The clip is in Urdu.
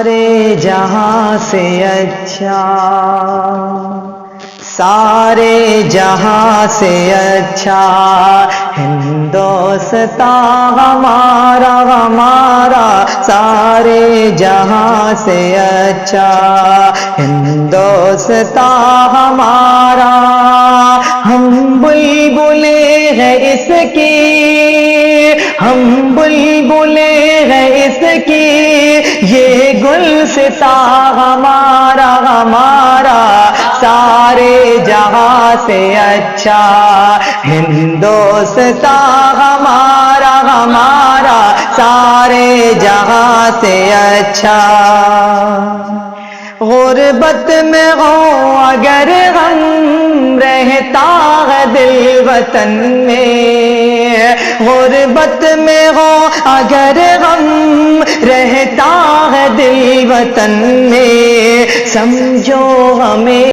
سارے جہاں سے اچھا، سارے جہاں سے اچھا ہندوستان ہمارا ہمارا، سارے جہاں سے اچھا ہندوستان ہمارا۔ ہم بلبلیں ہیں اس کی، ہم بلبلیں ہیں اس کی، یہ گلستان ہمارا ہمارا، سارے جہاں سے اچھا ہندوستان ہمارا ہمارا، سارے جہاں سے اچھا۔ غربت میں ہو اگر غم، رہتا ہے دل وطن میں، غربت میں ہو اگر غم، رہتا ہے دل وطن میں، سمجھو ہمیں